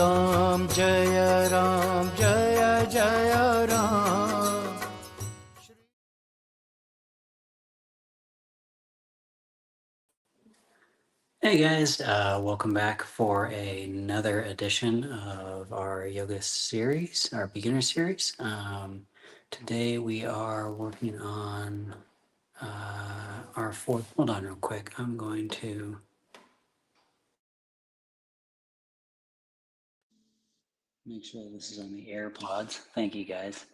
Ram, Jaya Jaya Ram. Hey guys, welcome back for another edition of our yoga series, our beginner series. Today we are working on our fourth. Hold on, real quick. I'm going to make sure this is on the AirPods. Thank you guys.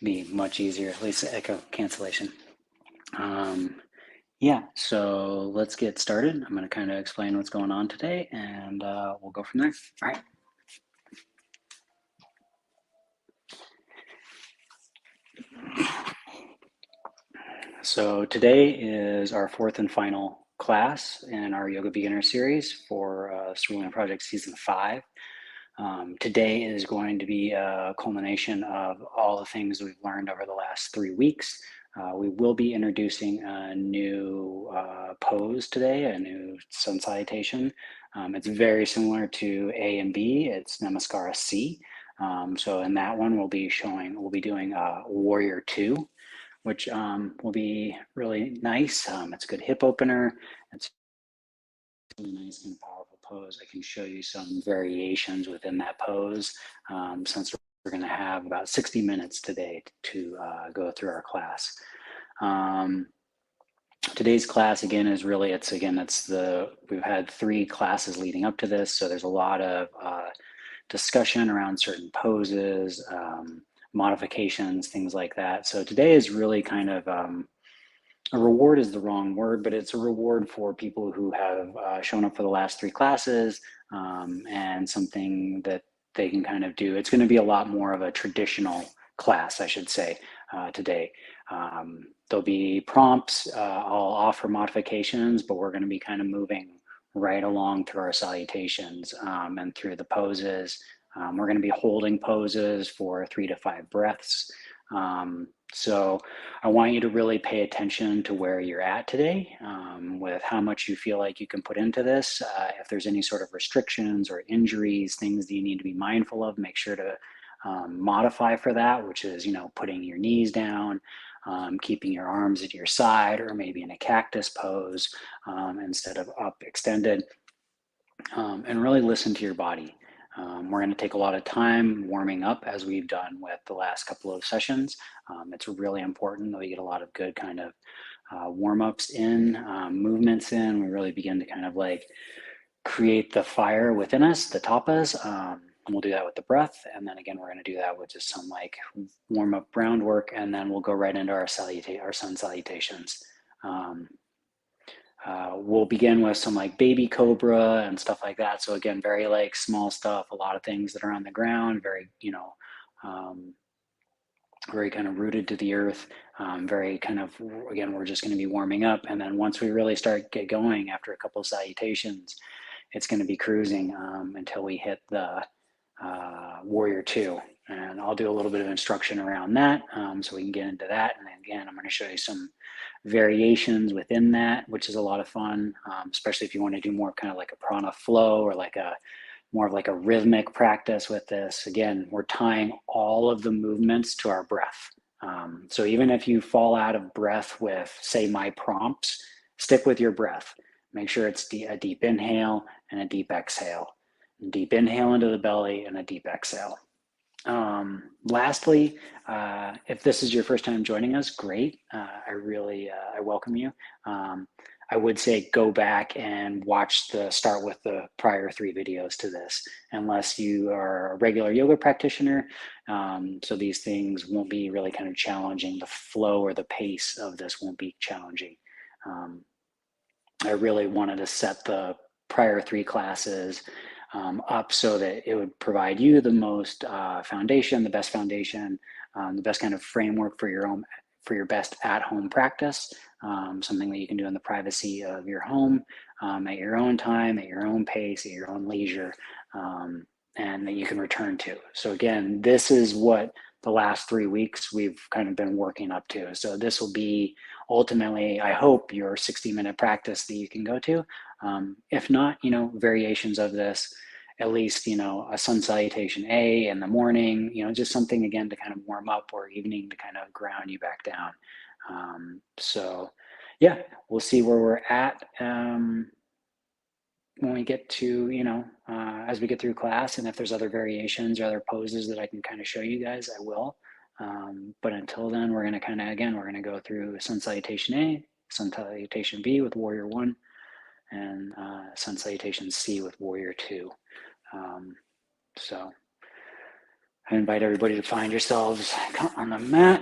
Be much easier, at least echo cancellation. Yeah, so let's get started. I'm going to kind of explain what's going on today, and we'll go from there. All right. So today is our fourth and final class in our Yoga Beginner series for Cerulean Project Season 5. Today is going to be a culmination of all the things we've learned over the last 3 weeks. We will be introducing a new pose today, a new sun salutation. It's very similar to A and B. It's Namaskara C. So in that one, we'll be doing Warrior 2, which will be really nice. It's a good hip opener. It's a really nice and powerful pose. I can show you some variations within that pose since we're going to have about 60 minutes today to go through our class. Today's class again is really, we've had 3 classes leading up to this, so there's a lot of discussion around certain poses, modifications, things like that. So today is really kind of a reward is the wrong word, but it's a reward for people who have shown up for the last 3 classes and something that they can kind of do. It's going to be a lot more of a traditional class, I should say, today. There'll be prompts. I'll offer modifications, but we're going to be kind of moving right along through our salutations and through the poses. We're going to be holding poses for 3 to 5 breaths. So I want you to really pay attention to where you're at today with how much you feel like you can put into this. If there's any sort of restrictions or injuries, things that you need to be mindful of, make sure to modify for that, which is, putting your knees down, keeping your arms at your side, or maybe in a cactus pose instead of up extended, and really listen to your body. We're going to take a lot of time warming up as we've done with the last couple of sessions. It's really important that we get a lot of good kind of warm-ups in, movements in. We really begin to kind of like create the fire within us, the tapas. We'll do that with the breath. And then again, we're going to do that with just some like warm-up groundwork. And then we'll go right into our sun salutations. We'll begin with some like baby cobra and stuff like that. So again, very like small stuff, a lot of things that are on the ground, very, very kind of rooted to the earth, very kind of, again, we're just going to be warming up. And then once we really get going after a couple of salutations, it's going to be cruising until we hit the Warrior 2. And I'll do a little bit of instruction around that so we can get into that. And then again, I'm going to show you some variations within that, which is a lot of fun, especially if you want to do more kind of like a prana flow or like a more of like a rhythmic practice with this. Again, we're tying all of the movements to our breath. So even if you fall out of breath with, say, my prompts, stick with your breath. Make sure it's a deep inhale and a deep exhale. Deep inhale into the belly and a deep exhale. Lastly, if this is your first time joining us, great. I welcome you. I would say go back and start with the prior 3 videos to this, unless you are a regular yoga practitioner. So these things won't be really kind of challenging. The flow or the pace of this won't be challenging. I really wanted to set the prior 3 classes up so that it would provide you the most foundation, the best foundation, the best kind of framework for your best at-home practice, something that you can do in the privacy of your home, at your own time, at your own pace, at your own leisure, and that you can return to. So again, this is what the last 3 weeks we've kind of been working up to. So this will be ultimately, I hope, your 60-minute practice that you can go to. If not, variations of this, at least, a sun salutation A in the morning, just something again to kind of warm up, or evening to kind of ground you back down. So yeah, we'll see where we're at when we get to, as we get through class, and if there's other variations or other poses that I can kind of show you guys, I will. But until then, we're going to we're going to go through sun salutation A, sun salutation B with warrior one, and sun salutation C with warrior two. So I invite everybody to find yourselves on the mat,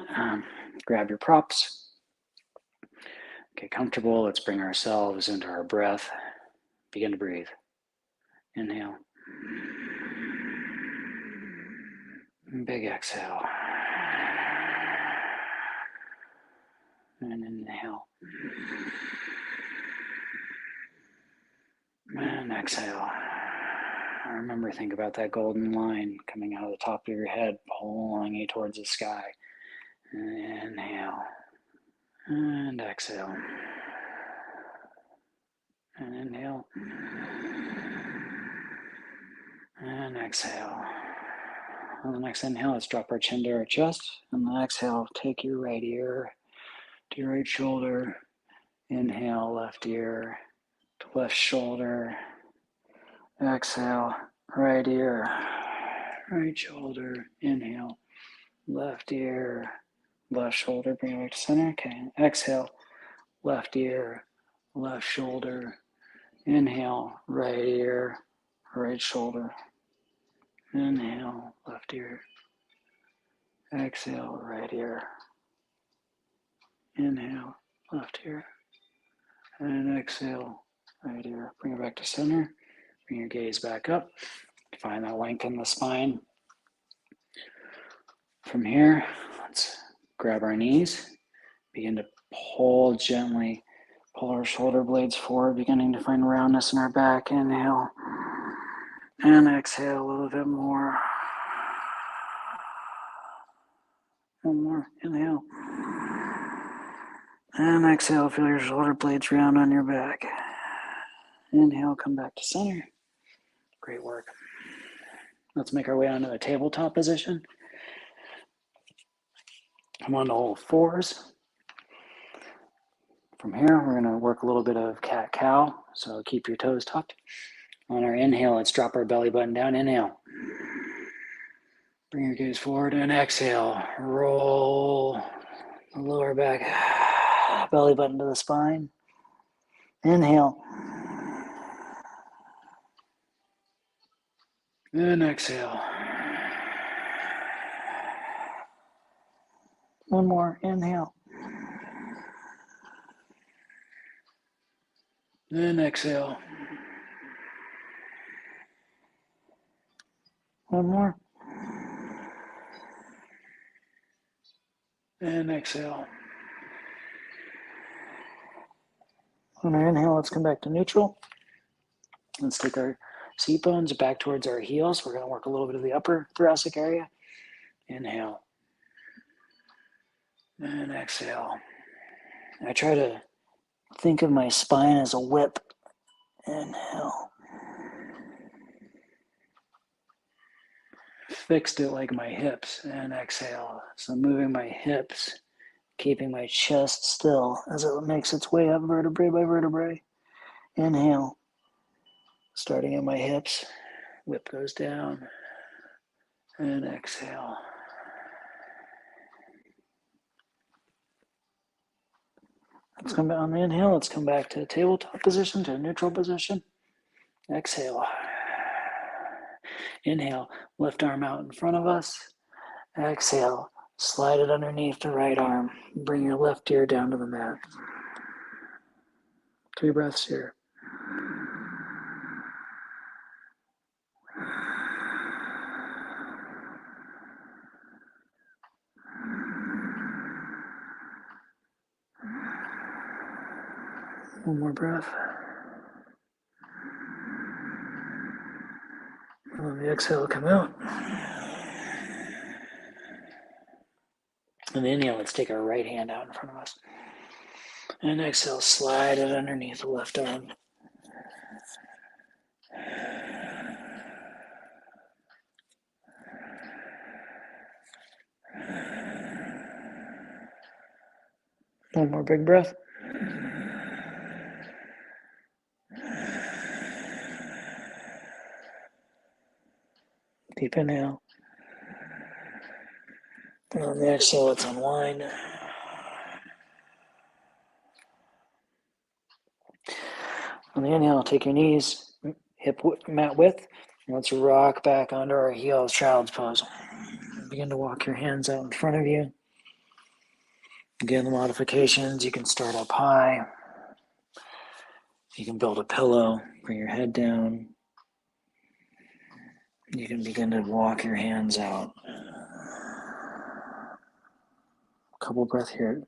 grab your props, get comfortable. Let's bring ourselves into our breath. Begin to breathe. Inhale. Big exhale. And inhale. And exhale. Remember, think about that golden line coming out of the top of your head, pulling you towards the sky. Inhale. And exhale. And inhale. And exhale. On the next inhale, let's drop our chin to our chest. On the exhale, take your right ear to your right shoulder. Inhale, left ear to left shoulder. Exhale, right ear, right shoulder. Inhale, left ear, left shoulder. Bring it back to center. Okay. Exhale, left ear, left shoulder. Inhale, right ear, right shoulder. Inhale, left ear. Exhale, right ear. Inhale, left ear. And exhale, right ear. Bring it back to center. Bring your gaze back up. Find that length in the spine. From here, let's grab our knees. Begin to pull gently. Pull our shoulder blades forward, beginning to find roundness in our back. Inhale. And exhale a little bit more. One more. Inhale. And exhale. Feel your shoulder blades round on your back. Inhale. Come back to center. Great work. Let's make our way onto a tabletop position. Come on to all fours. From here, we're going to work a little bit of cat-cow. So keep your toes tucked. On our inhale, let's drop our belly button down. Inhale. Bring your gaze forward and exhale. Roll the lower back, belly button to the spine. Inhale. And exhale. One more. Inhale. And exhale. One more. And exhale. On our inhale, let's come back to neutral. Let's take our seat bones back towards our heels. We're going to work a little bit of the upper thoracic area. Inhale. And exhale. I try to think of my spine as a whip. Inhale. Fixed it like my hips. And exhale. So moving my hips, keeping my chest still as it makes its way up vertebrae by vertebrae. Inhale. Starting at my hips. Whip goes down. And exhale. Let's come back on the inhale. Let's come back to a tabletop position, to a neutral position. Exhale. Inhale, lift arm out in front of us. Exhale, slide it underneath the right arm. Bring your left ear down to the mat. 3 breaths here. One more breath. And on the exhale, come out. And inhale, let's take our right hand out in front of us. And exhale, slide it underneath the left arm. One more big breath. Deep inhale. And on the exhale, let's unwind. On the inhale, take your knees hip mat width. Let's rock back onto our heels, child's pose. Begin to walk your hands out in front of you. Again, the modifications, you can start up high. You can build a pillow, bring your head down. You can begin to walk your hands out. Couple breaths here.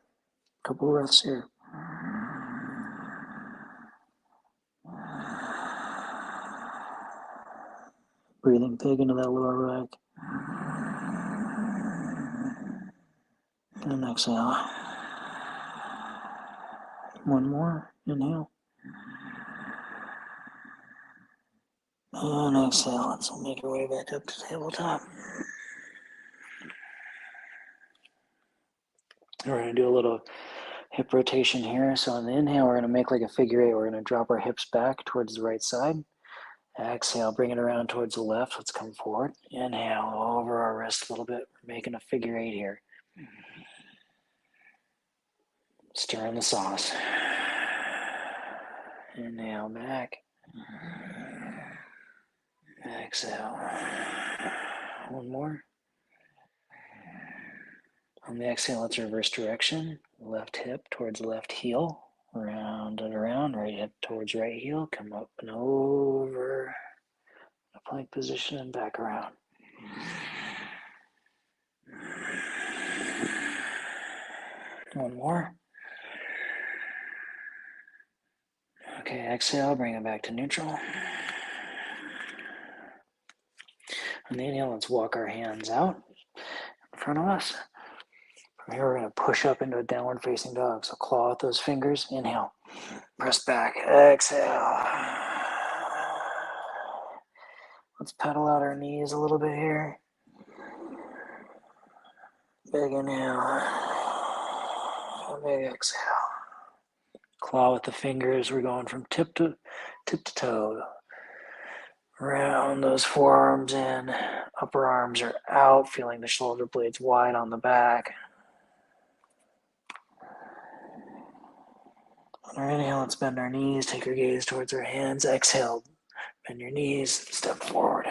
Breathing big into that lower back. And exhale. One more. Inhale. And exhale. Let's make our way back up to tabletop. We're going to do a little hip rotation here. So on the inhale, we're going to make like a figure eight. We're going to drop our hips back towards the right side. Exhale, bring it around towards the left. Let's come forward. Inhale, over our wrist a little bit. We're making a figure eight here. Stirring the sauce. Inhale back. Exhale. One more. On the exhale, let's reverse direction. Left hip towards left heel. Round and around. Right hip towards right heel. Come up and over. A plank position and back around. One more. Okay, exhale, bring it back to neutral. On the inhale, let's walk our hands out in front of us. From here, we're going to push up into a downward facing dog. So claw out those fingers. Inhale. Press back. Exhale. Let's pedal out our knees a little bit here. Big inhale. Big exhale. Claw with the fingers. We're going from tip to toe. Round those forearms in. Upper arms are out, feeling the shoulder blades wide on the back. On our inhale, let's bend our knees. Take your gaze towards our hands. Exhale. Bend your knees. Step forward.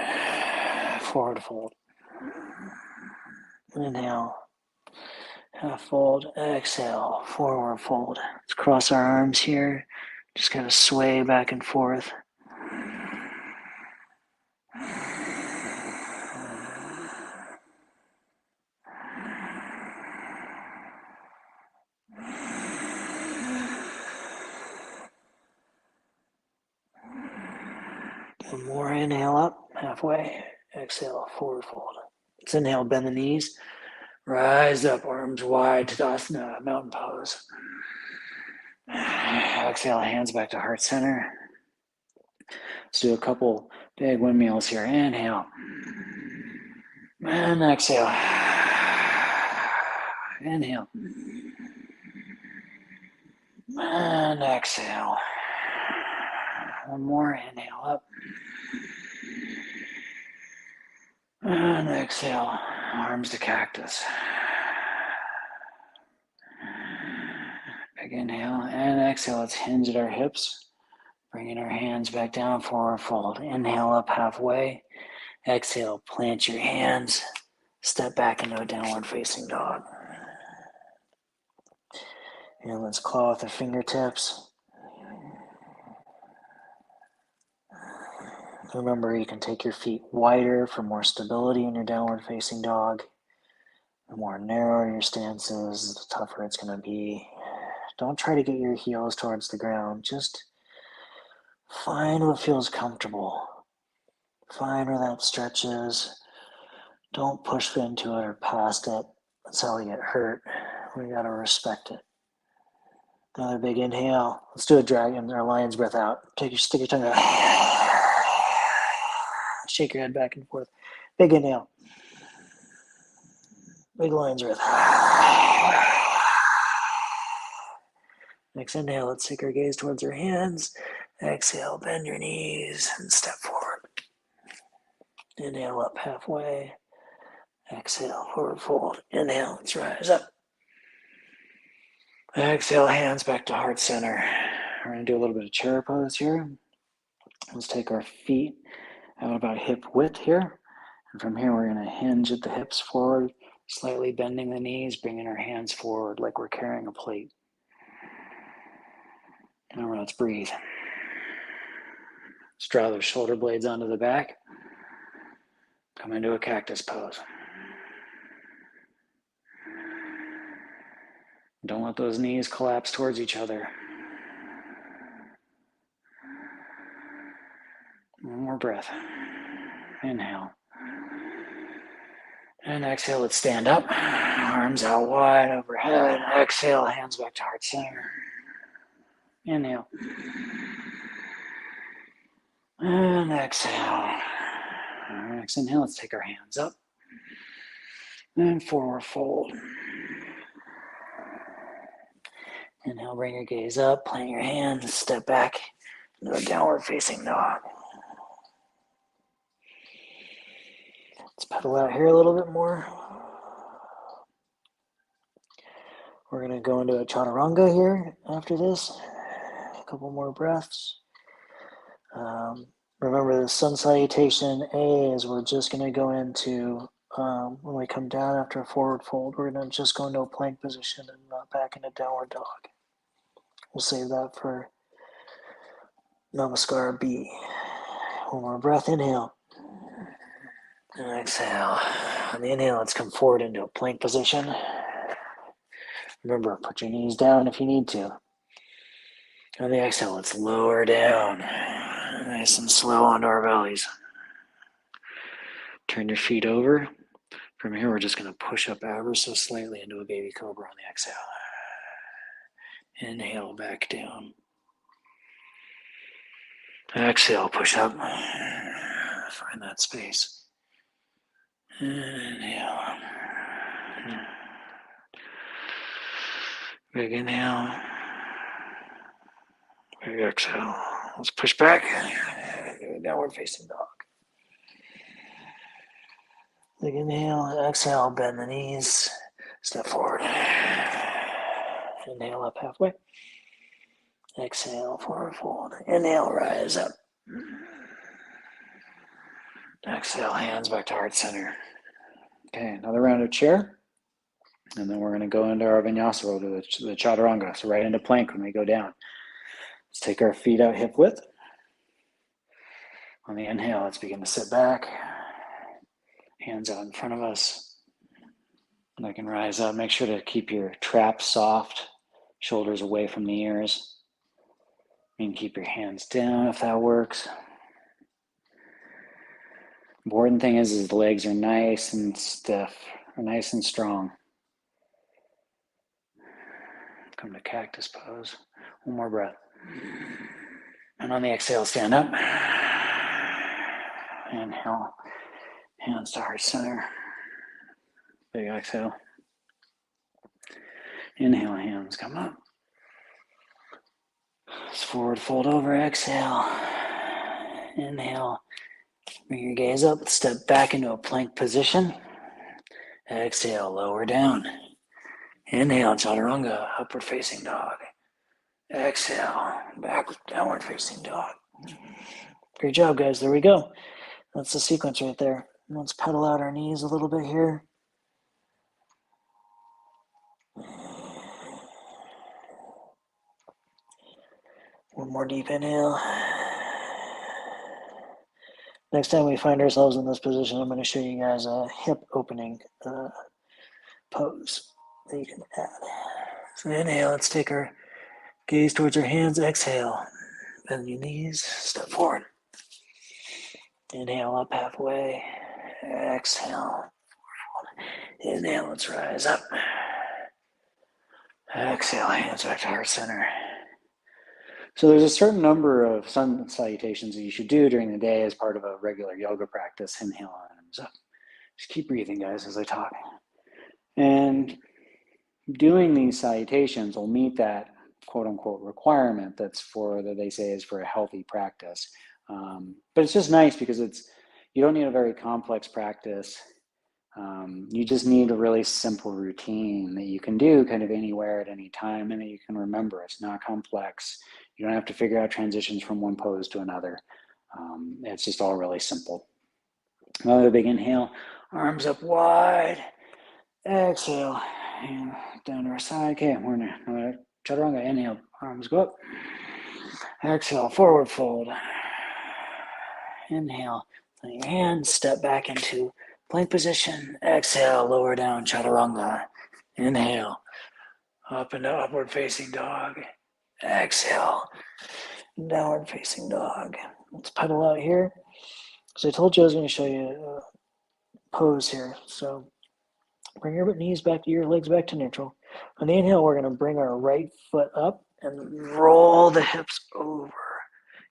Forward fold. Inhale. Half fold. Exhale. Forward fold. Let's cross our arms here. Just kind of sway back and forth. One more. Inhale up. Halfway. Exhale. Forward fold. Let's inhale. Bend the knees. Rise up. Arms wide. Tadasana. Mountain pose. Exhale. Hands back to heart center. Let's do a couple big windmills here. Inhale. And exhale. Inhale. And exhale. One more. Inhale up. And exhale. Arms to cactus. Big inhale and exhale. Let's hinge at our hips. Bringing our hands back down, forward fold. Inhale up halfway. Exhale, plant your hands. Step back into a downward facing dog. And let's claw with the fingertips. Remember, you can take your feet wider for more stability in your downward facing dog. The more narrow your stance is, the tougher it's going to be. Don't try to get your heels towards the ground. Just find what feels comfortable. Find where that stretches. Don't push into it or past it. That's how we get hurt. We gotta respect it. Another big inhale. Let's do a dragon or lion's breath out. Stick your tongue out. Shake your head back and forth. Big inhale. Big lion's breath. Next inhale, let's take our gaze towards our hands. Exhale, bend your knees and step forward. Inhale up halfway. Exhale, forward fold. Inhale, let's rise up. Exhale, hands back to heart center. We're going to do a little bit of chair pose here. Let's take our feet out about hip width here. And from here, we're going to hinge at the hips forward, slightly bending the knees, bringing our hands forward like we're carrying a plate. And let's breathe. Let's draw those shoulder blades onto the back. Come into a cactus pose. Don't let those knees collapse towards each other. One more breath. Inhale. And exhale, let's stand up. Arms out wide overhead. Exhale, hands back to heart center. Inhale. And exhale. Next inhale, let's take our hands up. And forward fold. Inhale, bring your gaze up, plant your hands, step back into a downward facing dog. Let's pedal out here a little bit more. We're going to go into a chaturanga here after this. A couple more breaths. Remember the sun salutation A is we're just going to go into, when we come down after a forward fold, we're going to just go into a plank position and not back into downward dog. We'll save that for Namaskar B. One more breath, inhale. And exhale. On the inhale, let's come forward into a plank position. Remember, put your knees down if you need to. On the exhale, let's lower down. Nice and slow onto our bellies. Turn your feet over. From here, we're just going to push up ever so slightly into a baby cobra on the exhale. Inhale, back down. Exhale, push up. Find that space. Inhale. Big inhale. Big exhale. Let's push back. Downward facing dog. Big inhale. Exhale. Bend the knees. Step forward. Inhale up halfway. Exhale. Forward fold. Inhale. Rise up. Exhale. Hands back to heart center. Okay. Another round of chair. And then we're going to go into our vinyasa roll to the chaturanga. So right into plank when we go down. Let's take our feet out hip width. On the inhale, let's begin to sit back. Hands out in front of us. And I can rise up. Make sure to keep your traps soft. Shoulders away from the ears. You can keep your hands down if that works. Important thing is the legs are nice and stiff, or nice and strong. Come to cactus pose. One more breath. And on the exhale, stand up. Inhale. Hands to heart center. Big exhale. Inhale, hands come up. Let's forward fold over, exhale. Inhale. Bring your gaze up, step back into a plank position. Exhale, lower down. Inhale, chaturanga, upward facing dog. Exhale, back downward facing dog. Great job, guys. There we go. That's the sequence right there. Let's pedal out our knees a little bit here. One more deep inhale. Next time we find ourselves in this position, I'm going to show you guys a hip opening pose that you can add. So inhale, let's take our gaze towards our hands. Exhale, bend your knees, step forward. Inhale up halfway. Exhale. Inhale, let's rise up. Exhale, hands back to heart center. So there's a certain number of sun salutations that you should do during the day as part of a regular yoga practice. Inhale, arms up. Just keep breathing, guys, as I talk. And doing these salutations will meet that quote unquote requirement that they say is for a healthy practice. But it's just nice because you don't need a very complex practice. You just need a really simple routine that you can do kind of anywhere at any time and that you can remember. It's not complex. You don't have to figure out transitions from one pose to another. It's just all really simple. Another big inhale, arms up wide. Exhale, and down to our side. Okay, we're in another chaturanga. Inhale, arms go up. Exhale, forward fold. Inhale, put your hands, step back into plank position. Exhale, lower down, chaturanga. Inhale, up into upward facing dog. Exhale, downward facing dog. Let's pedal out here. So I told you I was going to show you a pose here. So bring your knees back, your legs back to neutral. On the inhale, we're going to bring our right foot up and roll the hips over.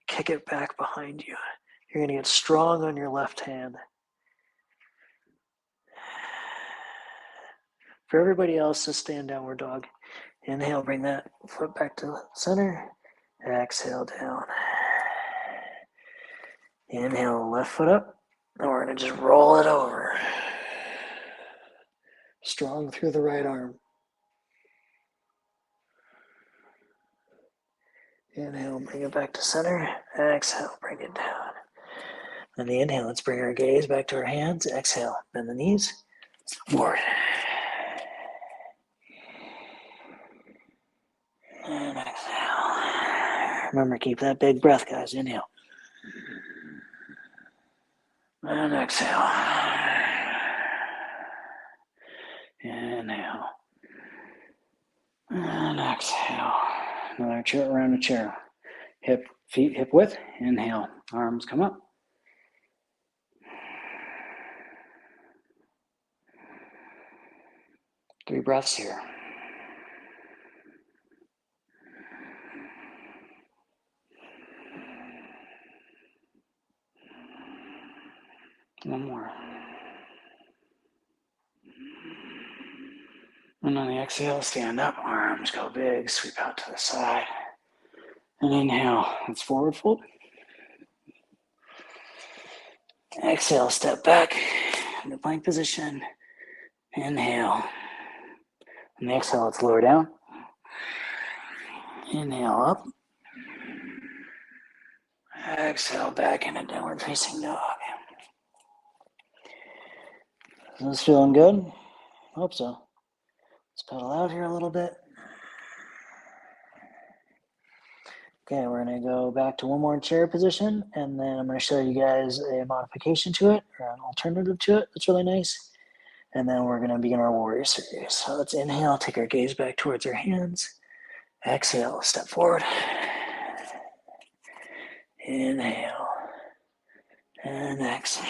Kick it back behind you. You're going to get strong on your left hand. For everybody else, just stay in downward dog. Inhale, bring that foot back to the center. Exhale, down. Inhale, left foot up. And we're going to just roll it over. Strong through the right arm. Inhale, bring it back to center. Exhale, bring it down. On the inhale, let's bring our gaze back to our hands. Exhale, bend the knees. Forward. And exhale. Remember, keep that big breath, guys. Inhale. And exhale. Inhale. And exhale. Another chair around a chair. Feet hip width. Inhale. Arms come up. Three breaths here. One more. And on the exhale, stand up, arms go big, sweep out to the side. And inhale, let's forward fold. Exhale, step back into plank position. Inhale. On the exhale, let's lower down. Inhale up. Exhale back into downward facing dog. Is this feeling good? Hope so. Let's pedal out here a little bit. Okay, we're going to go back to one more chair position, and then I'm going to show you guys a modification to it, or an alternative to it that's really nice. And then we're going to begin our warrior series. So let's inhale, take our gaze back towards our hands. Exhale, step forward. Inhale. And exhale.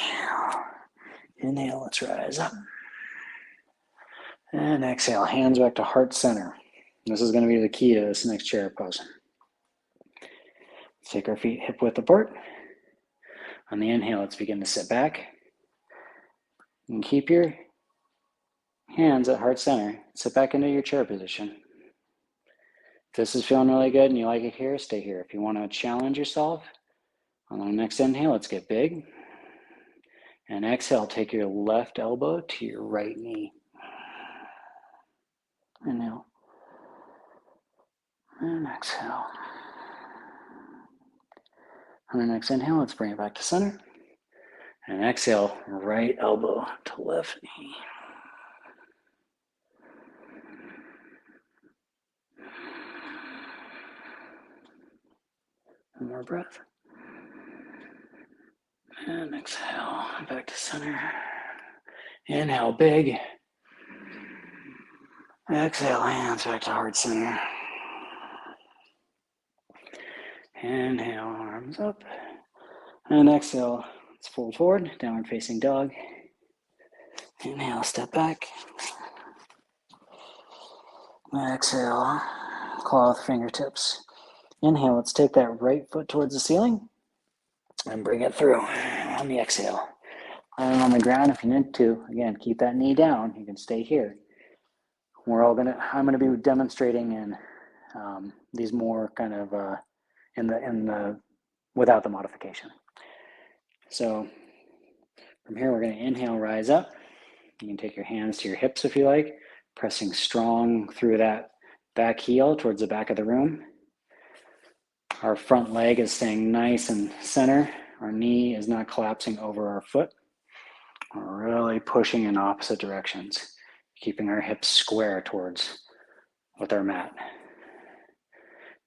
Inhale, let's rise up. And exhale, hands back to heart center. This is going to be the key to this next chair pose. Let's take our feet hip width apart. On the inhale, let's begin to sit back. And keep your hands at heart center. Sit back into your chair position. If this is feeling really good and you like it here, stay here. If you want to challenge yourself, on the next inhale, let's get big. And exhale, take your left elbow to your right knee. Inhale. And exhale. On the next inhale, let's bring it back to center. And exhale, right elbow to left knee. One more breath. And exhale, back to center. Inhale, big. Exhale, hands back to heart center. Inhale, arms up. And exhale, let's fold forward, downward facing dog. Inhale, step back. Exhale, claw with fingertips. Inhale, let's take that right foot towards the ceiling and bring it through on the exhale. Land on the ground if you need to. Again, keep that knee down. You can stay here. I'm gonna be demonstrating in these more kind of in the without the modification. So from here, we're gonna inhale, rise up. You can take your hands to your hips if you like, pressing strong through that back heel towards the back of the room. Our front leg is staying nice and center. Our knee is not collapsing over our foot. We're really pushing in opposite directions, keeping our hips square towards with our mat.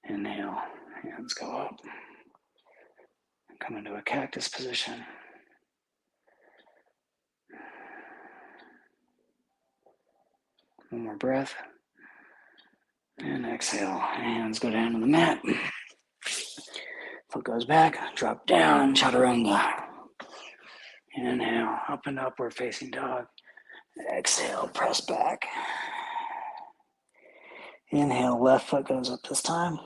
Inhale, hands go up. Come into a cactus position. One more breath. And exhale, hands go down to the mat. Foot goes back, drop down, chaturanga. Inhale, up and upward facing dog. Exhale, press back. Inhale, left foot goes up this time.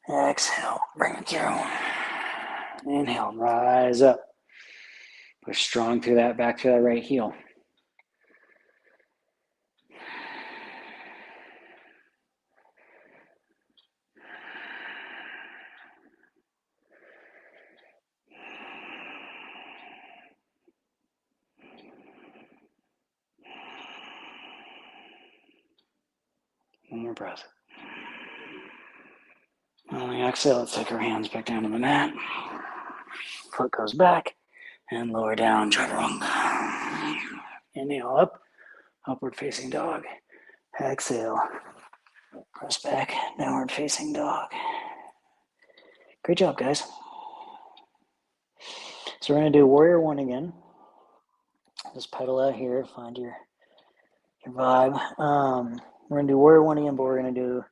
Exhale, bring it through. Inhale, rise up. Push strong through that, back to that right heel. One more breath. On the exhale, let's take our hands back down to the mat. Foot goes back and lower down, chaturanga. Inhale up, upward facing dog. Exhale, press back, downward facing dog. Great job, guys. So we're gonna do warrior one again. Just pedal out here, find your vibe. We're gonna do warrior one again, but we're gonna do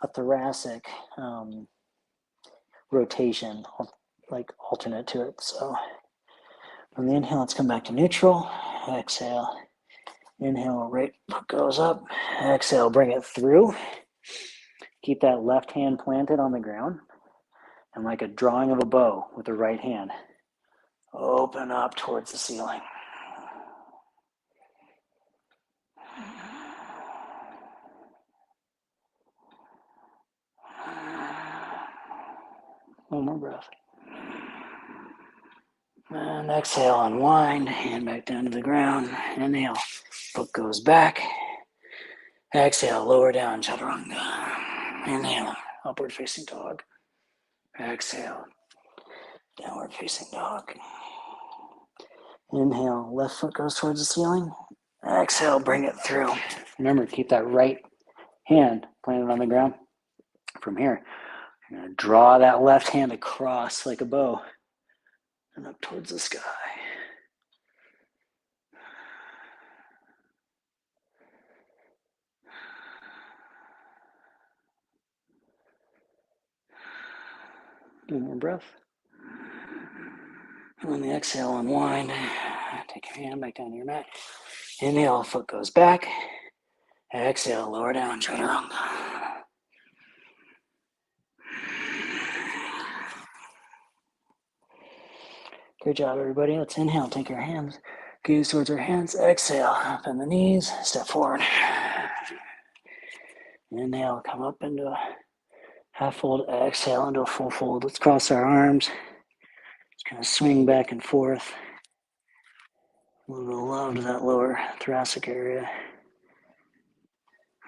a thoracic rotation, like alternate to it. So on the inhale, let's come back to neutral. Exhale. Inhale, right foot goes up. Exhale, bring it through. Keep that left hand planted on the ground. And like a drawing of a bow with the right hand, open up towards the ceiling. One more breath. And exhale, unwind, hand back down to the ground. Inhale, foot goes back. Exhale, lower down, chaturanga. Inhale, upward facing dog. Exhale, downward facing dog. Inhale, left foot goes towards the ceiling. Exhale, bring it through. Remember, keep that right hand planted on the ground. From here, you're going to draw that left hand across like a bow and up towards the sky. One more breath. And on the exhale, unwind. Take your hand back down to your mat. Inhale, foot goes back. Exhale, lower down, chaturanga. Great job, everybody. Let's inhale, take your hands, gaze towards our hands. Exhale, bend the knees, step forward. Inhale, come up into a half fold. Exhale into a full fold. Let's cross our arms. Just kind of swing back and forth. A little bit of love to that lower thoracic area.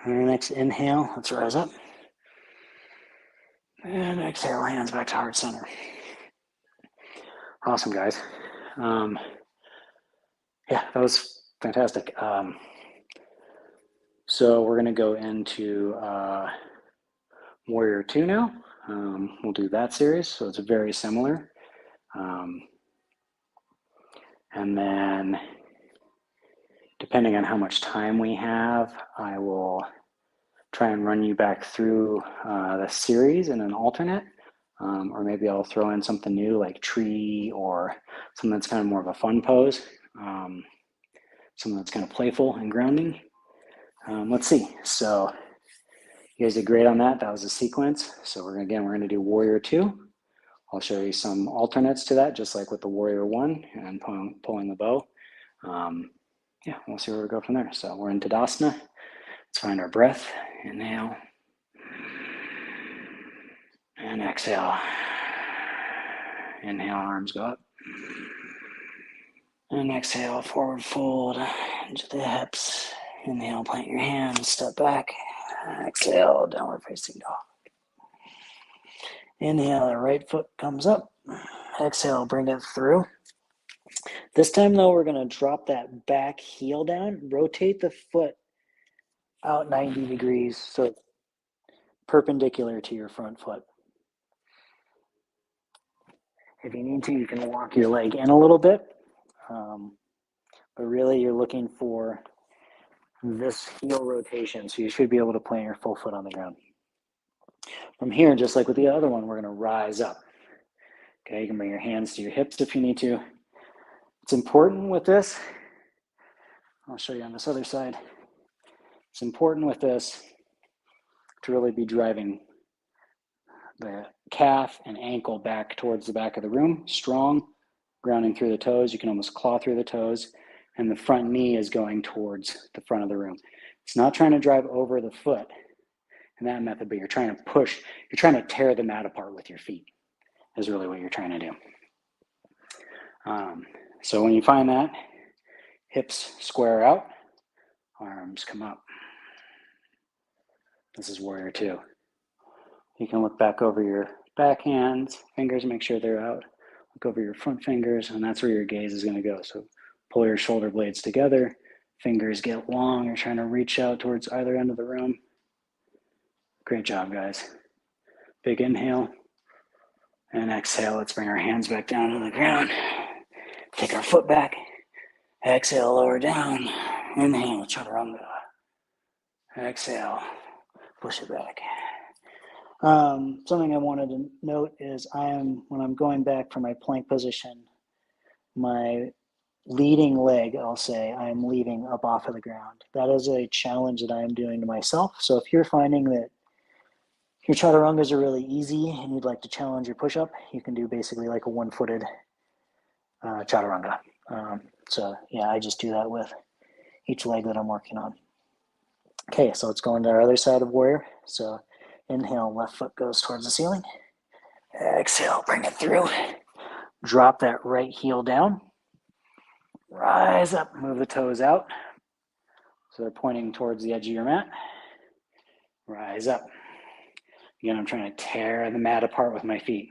Our next inhale, let's rise up. And exhale, hands back to heart center. Awesome, guys. Yeah, that was fantastic. So we're going to go into Warrior 2 now. We'll do that series, so it's very similar. And then, depending on how much time we have, I will try and run you back through the series in an alternate. Or maybe I'll throw in something new like tree or something that's kind of more of a fun pose. something that's kind of playful and grounding. Let's see. So you guys did great on that. That was a sequence. So we're gonna do warrior 2. I'll show you some alternates to that, just like with the warrior 1 and pulling the bow. Yeah, we'll see where we go from there. So we're in Tadasana. Let's find our breath. Inhale and exhale. Inhale, arms go up. And exhale, forward fold into the hips. Inhale, plant your hands, step back. Exhale, downward facing dog. Inhale, the right foot comes up. Exhale, bring it through. This time though, we're gonna drop that back heel down, rotate the foot out 90 degrees so it's perpendicular to your front foot. If you need to, you can walk your leg in a little bit, but really you're looking for this heel rotation, so you should be able to plant your full foot on the ground. From here, just like with the other one, we're gonna rise up. Okay, you can bring your hands to your hips if you need to. It's important with this, I'll show you on this other side. It's important with this to really be driving the calf and ankle back towards the back of the room, strong, grounding through the toes. You can almost claw through the toes, and the front knee is going towards the front of the room. It's not trying to drive over the foot in that method, but you're trying to push, you're trying to tear the mat apart with your feet, is really what you're trying to do. So when you find that, hips square out, arms come up. This is warrior 2. You can look back over your back hands, fingers, make sure they're out. Look over your front fingers, and that's where your gaze is going to go. So pull your shoulder blades together, fingers get long. You're trying to reach out towards either end of the room. Great job, guys. Big inhale and exhale. Let's bring our hands back down to the ground. Take our foot back. Exhale, lower down. Inhale, chaturanga. Exhale, push it back. Something I wanted to note is when I'm going back from my plank position, my leading leg, I'll say, I'm leaving up off of the ground. That is a challenge that I am doing to myself. So if you're finding that your chaturangas are really easy and you'd like to challenge your push-up, you can do basically like a one-footed chaturanga. So yeah, I just do that with each leg that I'm working on. Okay, so let's go into our other side of warrior. So inhale, left foot goes towards the ceiling. Exhale, bring it through. Drop that right heel down. Rise up, move the toes out. So they're pointing towards the edge of your mat. Rise up. Again, I'm trying to tear the mat apart with my feet.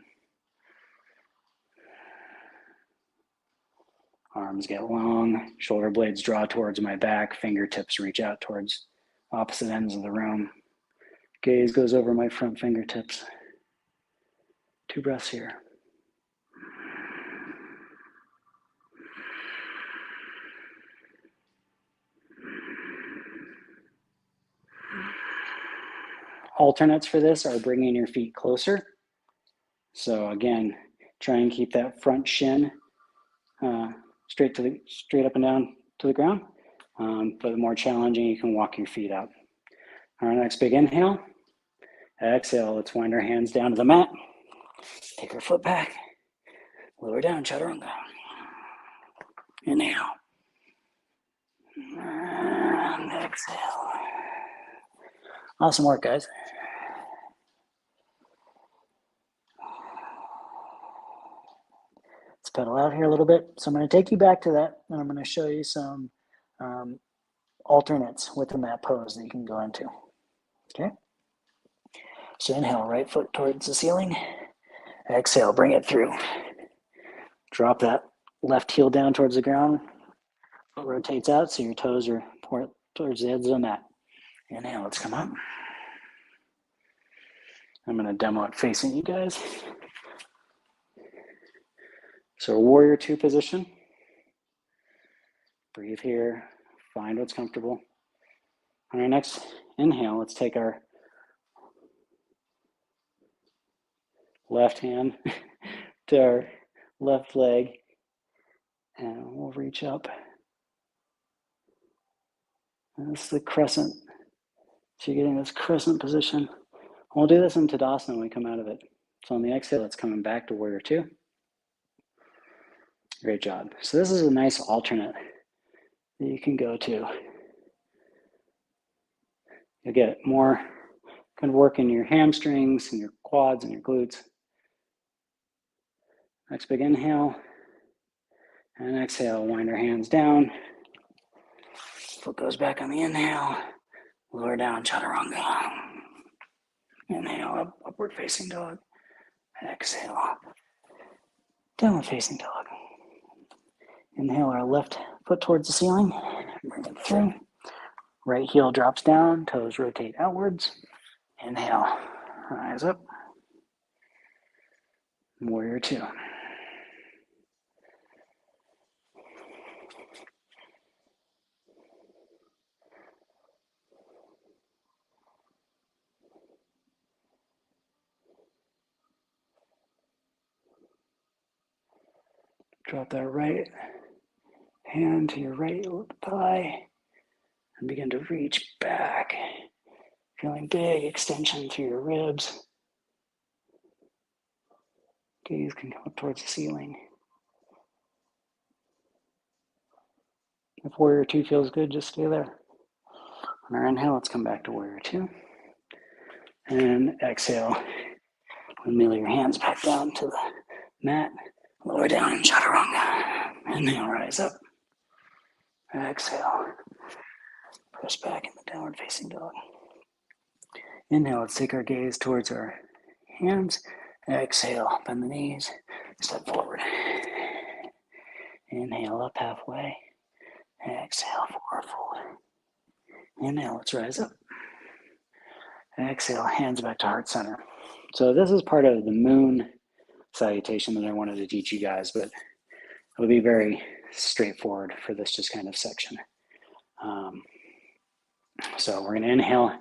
Arms get long, shoulder blades draw towards my back, fingertips reach out towards opposite ends of the room. Gaze goes over my front fingertips. 2 breaths here. Alternates for this are bringing your feet closer. So again, try and keep that front shin straight up and down to the ground. But the more challenging, you can walk your feet out. Our next big inhale. Exhale, let's wind our hands down to the mat. Take our foot back. Lower down, chaturanga. Inhale. And exhale. Awesome work, guys. Let's pedal out here a little bit. So I'm going to take you back to that, and I'm going to show you some alternates with the mat pose that you can go into. Okay? So inhale, right foot towards the ceiling. Exhale, bring it through. Drop that left heel down towards the ground. Foot rotates out so your toes are towards the edge of the mat. Inhale, let's come up. I'm going to demo it facing you guys. So warrior 2 position. Breathe here, find what's comfortable. On our next inhale, let's take our left hand to our left leg, and we'll reach up And this is the crescent. So you're getting this crescent position. We'll do this in Tadasana when we come out of it. So on the exhale, it's coming back to warrior two. Great job. So this is a nice alternate that you can go to. You'll get more kind of work in your hamstrings and your quads and your glutes. Next big inhale. And exhale, wind our hands down. Foot goes back on the inhale. Lower down, chaturanga. Inhale, up, upward facing dog. Exhale, downward facing dog. Inhale our left foot towards the ceiling. Bring it through. Right heel drops down, toes rotate outwards. Inhale, rise up. Warrior two. Drop that right hand to your right thigh and begin to reach back. Feeling big extension through your ribs. Gaze can come up towards the ceiling. If warrior two feels good, just stay there. On our inhale, let's come back to warrior two. And exhale. Windmill your hands back down to the mat. Lower down in chaturanga. Inhale, rise up. Exhale. Press back in the downward facing dog. Inhale, let's take our gaze towards our hands. Exhale, bend the knees. Step forward. Inhale, up halfway. Exhale, forward fold. Inhale, let's rise up. Exhale, hands back to heart center. So this is part of the moon salutation that I wanted to teach you guys, but it'll be very straightforward for this just kind of section. So we're going to inhale,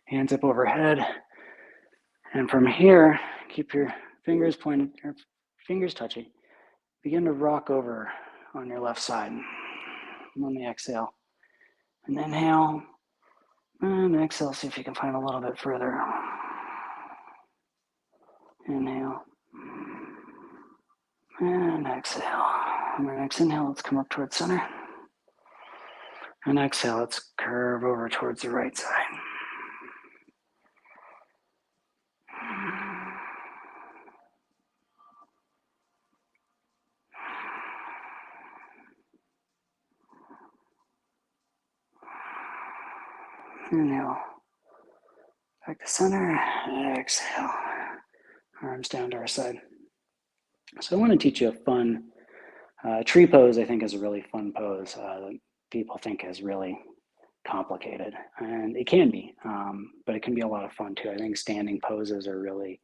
hands up overhead. And from here, keep your fingers pointed, your fingers touching. Begin to rock over on your left side on the exhale. And inhale, and exhale, see if you can find a little bit further. Inhale, and exhale. On our next inhale, let's come up towards center. And exhale, let's curve over towards the right side. Inhale, back to center, exhale, arms down to our side. So I want to teach you a fun tree pose. I think is a really fun pose that people think is really complicated, and it can be, but it can be a lot of fun too. I think standing poses are really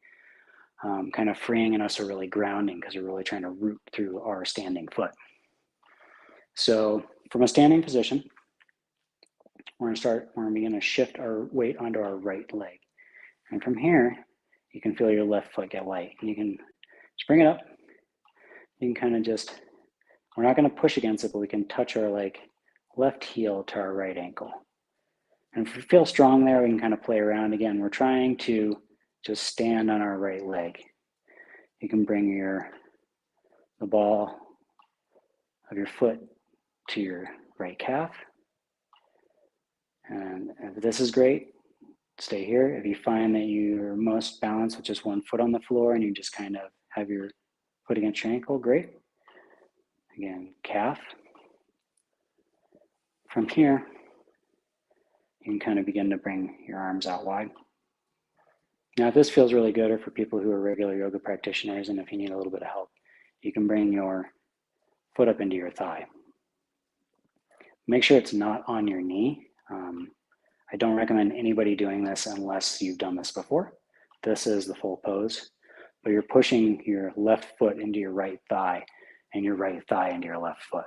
kind of freeing and also really grounding because we're really trying to root through our standing foot. So from a standing position, we're going to shift our weight onto our right leg. And from here, you can feel your left foot get light. You can just bring it up. You can kind of just, we're not going to push against it, but we can touch our left heel to our right ankle. And if we feel strong there, we can kind of play around again. We're trying to just stand on our right leg. You can bring the ball of your foot to your right calf. And if this is great, stay here. If you find that you're most balanced with just one foot on the floor and you just kind of have your foot against your ankle, great. Again, calf. From here, you can kind of begin to bring your arms out wide. Now, if this feels really good, or for people who are regular yoga practitioners, and if you need a little bit of help, you can bring your foot up into your thigh. Make sure it's not on your knee. I don't recommend anybody doing this unless you've done this before. This is the full pose, but you're pushing your left foot into your right thigh and your right thigh into your left foot.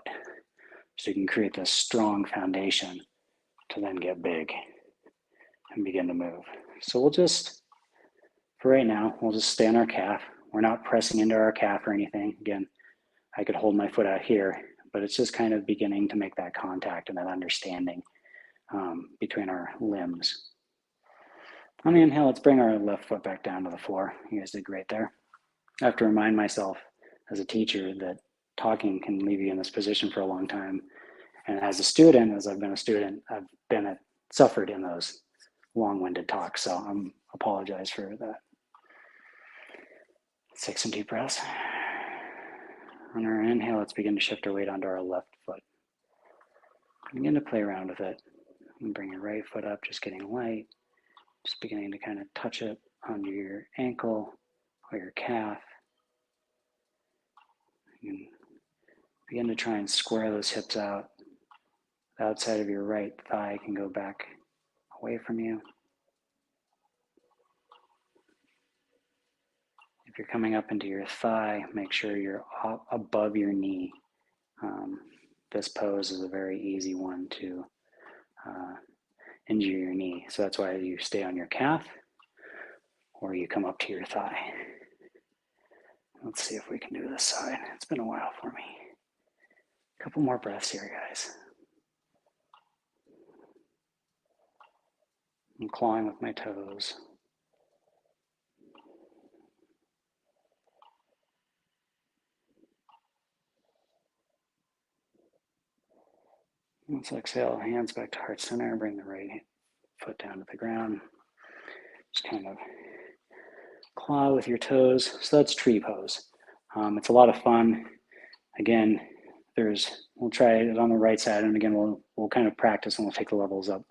So you can create this strong foundation to then get big and begin to move. So we'll just, for right now, we'll just stay on our calf. We're not pressing into our calf or anything. Again, I could hold my foot out here, but it's just kind of beginning to make that contact and that understanding between our limbs. On the inhale, let's bring our left foot back down to the floor. You guys did great there. I have to remind myself as a teacher that talking can leave you in this position for a long time. And as a student, as I've been a student, I've suffered in those long-winded talks. So I apologize for that. Let's take some deep breaths. On our inhale, let's begin to shift our weight onto our left foot. Begin to play around with it. And bring your right foot up, just getting light. Just beginning to kind of touch it onto your ankle or your calf. And begin to try and square those hips out. The outside of your right thigh can go back away from you. If you're coming up into your thigh, make sure you're above your knee. This pose is a very easy one to injure your knee. So that's why you stay on your calf or you come up to your thigh. Let's see if we can do this side. It's been a while for me. A couple more breaths here, guys. I'm clawing with my toes. Let's exhale, hands back to heart center, bring the right foot down to the ground. Just kind of claw with your toes. So that's tree pose. It's a lot of fun. Again, we'll try it on the right side, and again, we'll kind of practice and we'll take the levels up.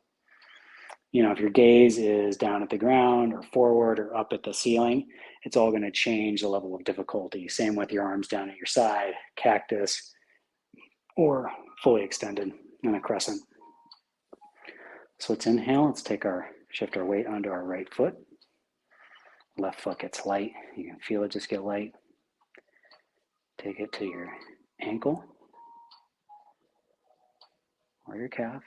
You know, if your gaze is down at the ground or forward or up at the ceiling, it's all going to change the level of difficulty. Same with your arms down at your side, cactus, or fully extended in a crescent. So let's inhale. Let's shift our weight onto our right foot. Left foot gets light. You can feel it just get light. Take it to your ankle or your calf.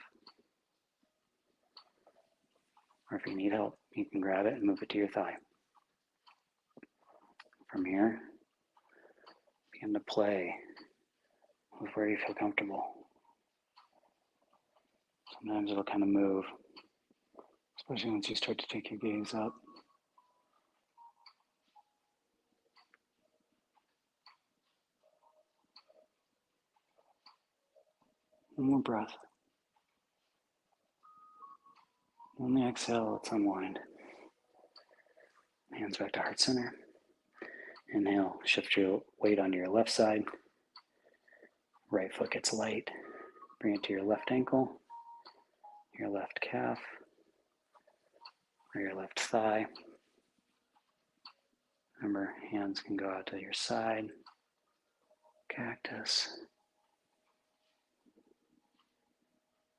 Or if you need help, you can grab it and move it to your thigh. From here, begin to play with where you feel comfortable. Sometimes it'll kind of move, especially once you start to take your gaze up. One more breath. On the exhale, let's unwind. Hands back to heart center. Inhale, shift your weight onto your left side. Right foot gets light. Bring it to your left ankle, your left calf, or your left thigh. Remember, hands can go out to your side. Cactus.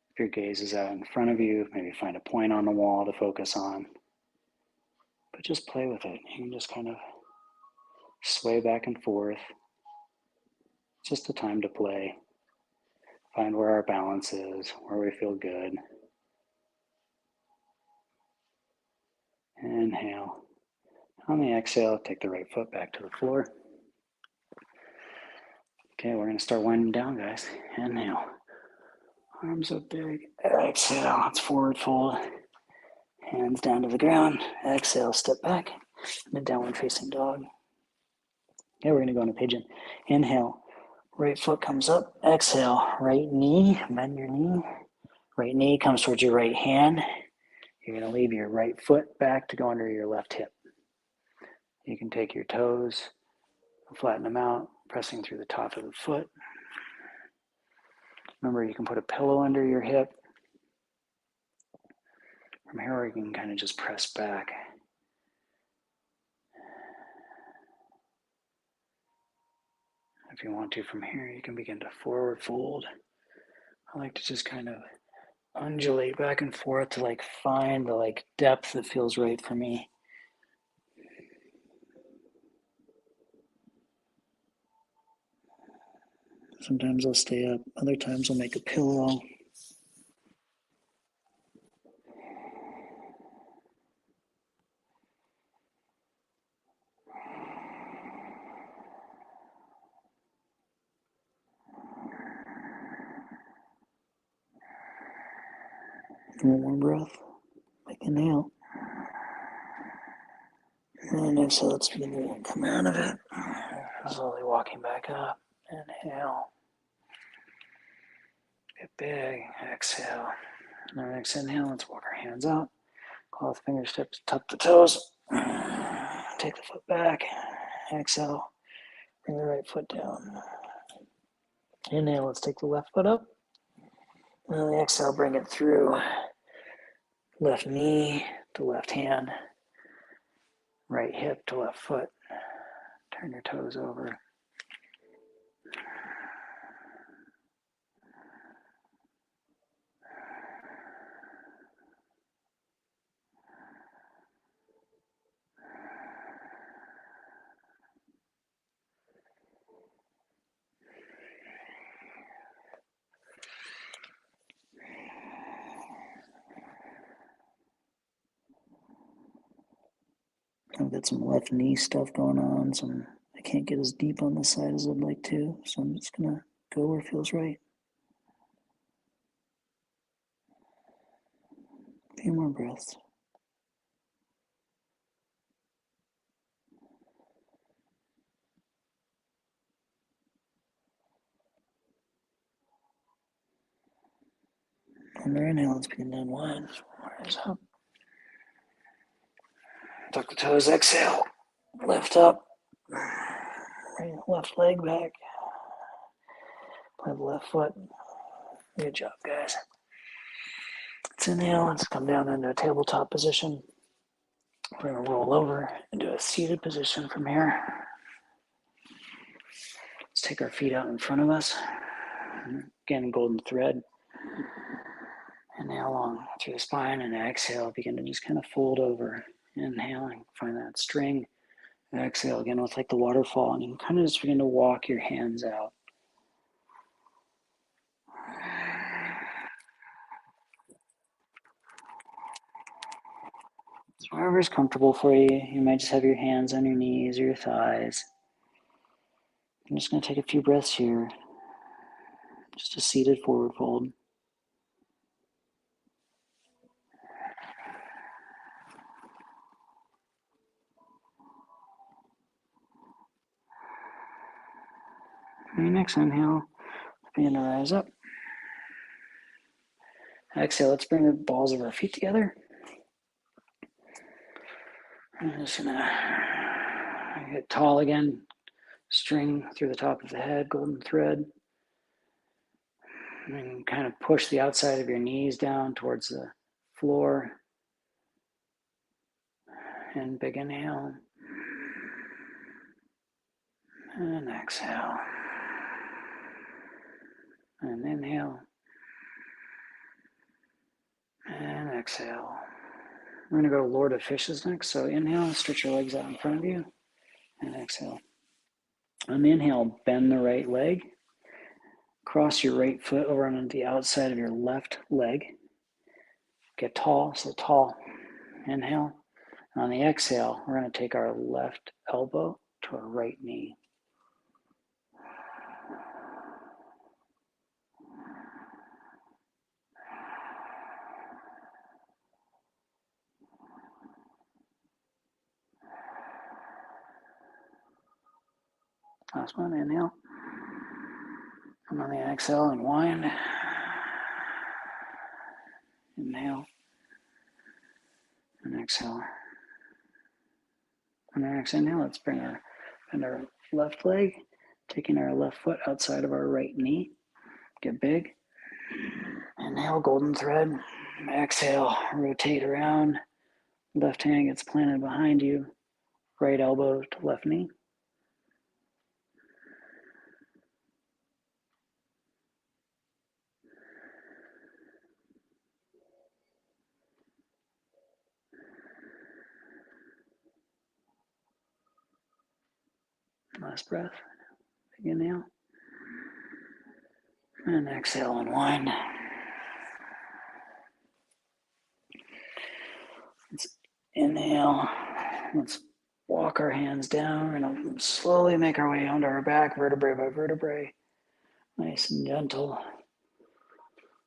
If your gaze is out in front of you, maybe find a point on the wall to focus on. But just play with it. You can just kind of sway back and forth. It's just a time to play. Find where our balance is, where we feel good. Inhale. On the exhale, take the right foot back to the floor. Okay, we're going to start winding down, guys. Inhale. Arms up big. Exhale. Let's forward fold. Hands down to the ground. Exhale, step back. The downward facing dog. Okay, we're going to go into pigeon. Inhale. Right foot comes up. Exhale. Right knee. Bend your knee. Right knee comes towards your right hand. You're going to leave your right foot back to go under your left hip. You can take your toes, flatten them out, pressing through the top of the foot. Remember, you can put a pillow under your hip. From here, you can kind of just press back. If you want to, from here, you can begin to forward fold. I like to just kind of undulate back and forth to find the depth that feels right for me. Sometimes I'll stay up, other times I'll make a pillow. One more breath. Big inhale. And exhale, let's begin to come out of it. Slowly walking back up. Inhale. Get big. Exhale. And our next inhale, let's walk our hands out. Claw the fingertips, tuck the toes. Take the foot back. Exhale. Bring the right foot down. Inhale, let's take the left foot up. And on the exhale, bring it through. Left knee to left hand. Right hip to left foot. Turn your toes over. I've got some left knee stuff going on. I can't get as deep on this side as I'd like to, so I'm just gonna go where it feels right. A few more breaths. Under inhale, let's begin to unwind. Rise up. Tuck the toes, exhale. Lift up. Bring the left leg back. Plant the left foot. Good job, guys. Let's inhale. Let's come down into a tabletop position. We're going to roll over into a seated position from here. Let's take our feet out in front of us. Again, golden thread. Inhale long through the spine and exhale. Begin to just kind of fold over. Inhaling, find that string. Exhale again with like the waterfall, and you can kind of just begin to walk your hands out. So wherever's comfortable for you, you might just have your hands on your knees or your thighs. I'm just going to take a few breaths here. Just a seated forward fold. On your next inhale, begin to rise up. Exhale, let's bring the balls of our feet together. I'm just going to get tall again. String through the top of the head, golden thread. And kind of push the outside of your knees down towards the floor. And big inhale. And exhale. And inhale. And exhale. We're going to go to Lord of Fishes next. So inhale, stretch your legs out in front of you. And exhale. On the inhale, bend the right leg. Cross your right foot over on the outside of your left leg. Get tall, so tall. Inhale. And on the exhale, we're going to take our left elbow to our right knee. Last one, inhale. And on the exhale, unwind. Inhale. And exhale. On our next inhale, let's bend our left leg, taking our left foot outside of our right knee. Get big. Inhale, golden thread. Exhale, rotate around. Left hand gets planted behind you. Right elbow to left knee. Last breath. Big inhale. And exhale, unwind. Let's inhale. Let's walk our hands down. We're going to slowly make our way onto our back, vertebrae by vertebrae. Nice and gentle.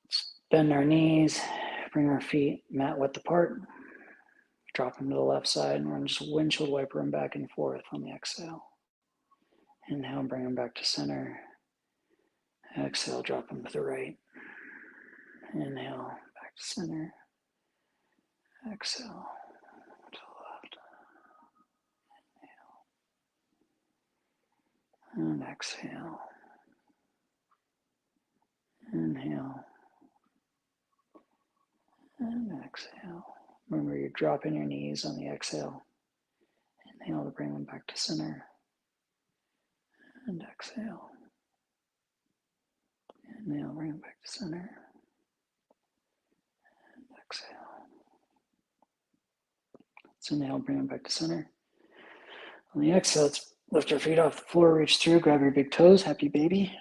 Let's bend our knees, Bring our feet mat width apart. Drop them to the left side, and we're going to just windshield wiper them back and forth on the exhale. Inhale, bring them back to center. Exhale, drop them to the right. Inhale, back to center. Exhale, to the left. And exhale. Inhale. And exhale. Remember, you're dropping your knees on the exhale. Inhale to bring them back to center. And exhale. Inhale, bring them back to center. And exhale. Let's inhale, bring them back to center. On the exhale, let's lift our feet off the floor, reach through, grab your big toes, happy baby.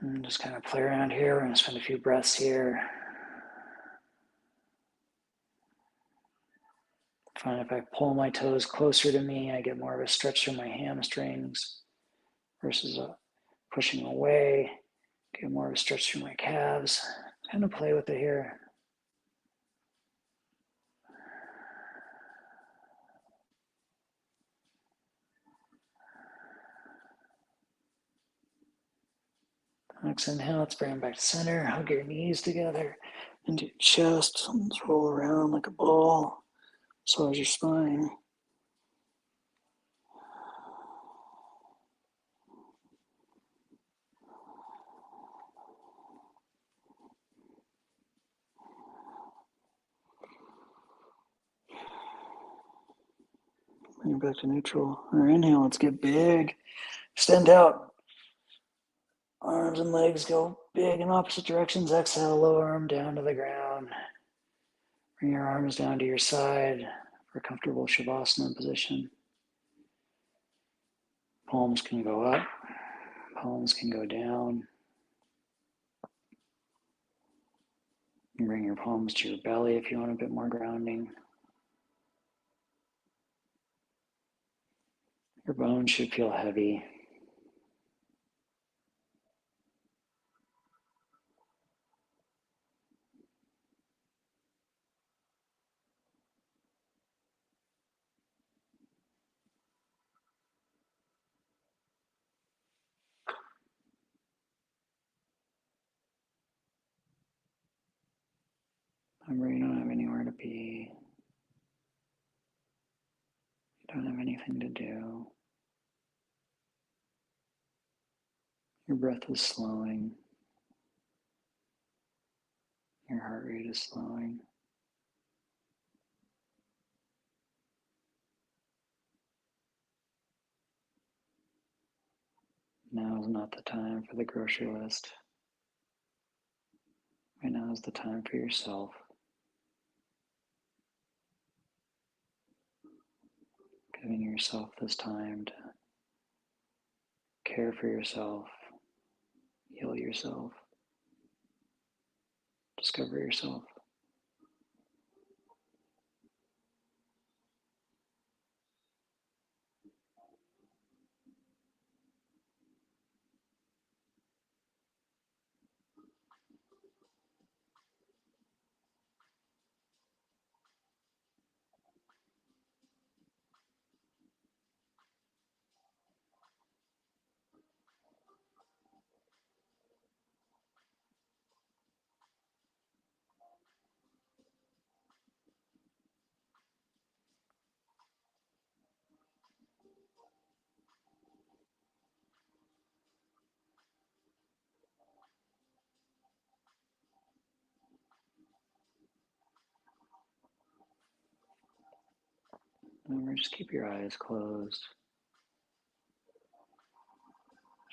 And just kind of play around here. We're going to spend a few breaths here. Find if I pull my toes closer to me, I get more of a stretch through my hamstrings versus pushing away. Get more of a stretch through my calves. Kind of play with it here. Next inhale, let's bring them back to center. Hug your knees together into your chest. Let's roll around like a ball. So is your spine. Bring it back to neutral. Our inhale, let's get big. Extend out. Arms and legs go big in opposite directions. Exhale, lower arm down to the ground. Bring your arms down to your side for a comfortable Shavasana position. Palms can go up. Palms can go down. And bring your palms to your belly if you want a bit more grounding. Your bones should feel heavy. Remember, you don't have anywhere to be. You don't have anything to do. Your breath is slowing. Your heart rate is slowing. Now is not the time for the grocery list. Right now is the time for yourself. Giving yourself this time to care for yourself, heal yourself, discover yourself. Remember, just keep your eyes closed.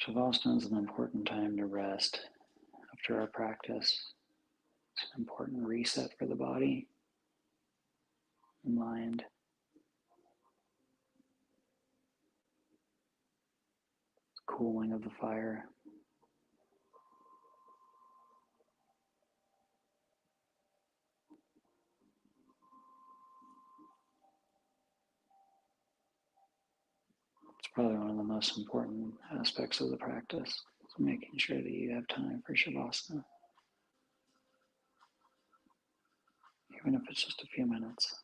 Shavasana is an important time to rest after our practice. It's an important reset for the body and mind. Cooling of the fire. It's probably one of the most important aspects of the practice. So making sure that you have time for Shavasana. even if it's just a few minutes.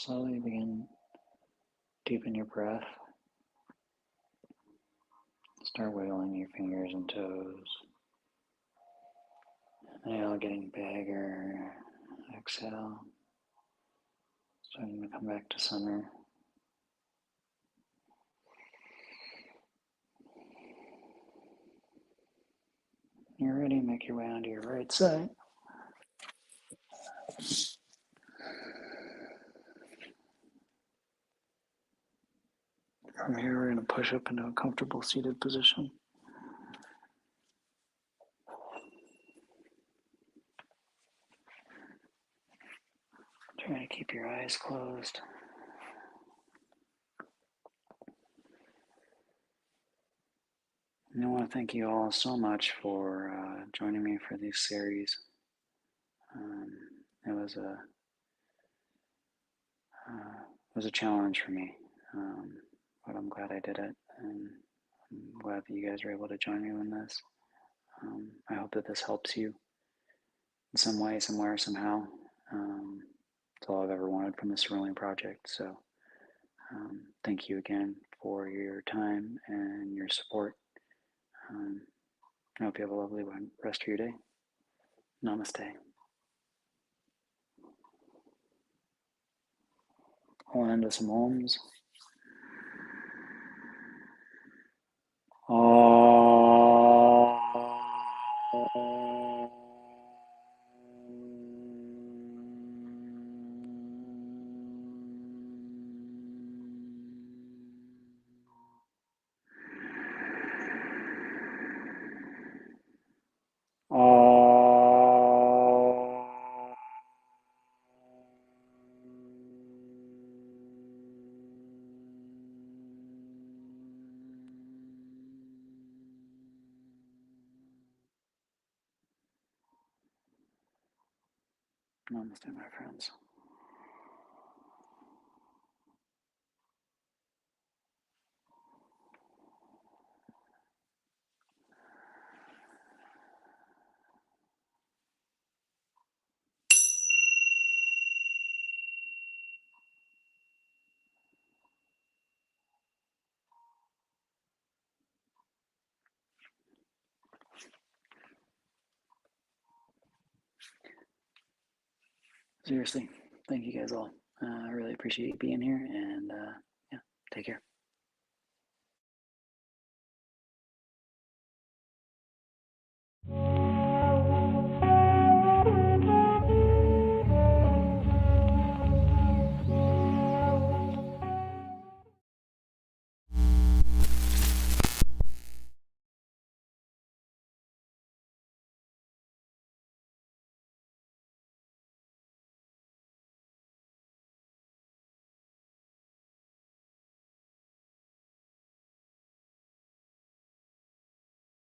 Slowly begin deepen your breath. Start wiggling your fingers and toes. Inhale, getting bigger. Exhale. Starting to come back to center. You're ready, make your way onto your right side. From here, we're going to push up into a comfortable seated position. Try to keep your eyes closed. And I want to thank you all so much for joining me for this series. It was a challenge for me, but I'm glad I did it, and I'm glad that you guys were able to join me in this. I hope that this helps you in some way, somewhere, somehow. It's all I've ever wanted from this Cerulean project. So thank you again for your time and your support. I hope you have a lovely rest of your day. Namaste. I'll end with some Oms. Namaste, my friends. Seriously, thank you guys all. I really appreciate you being here, and yeah, take care.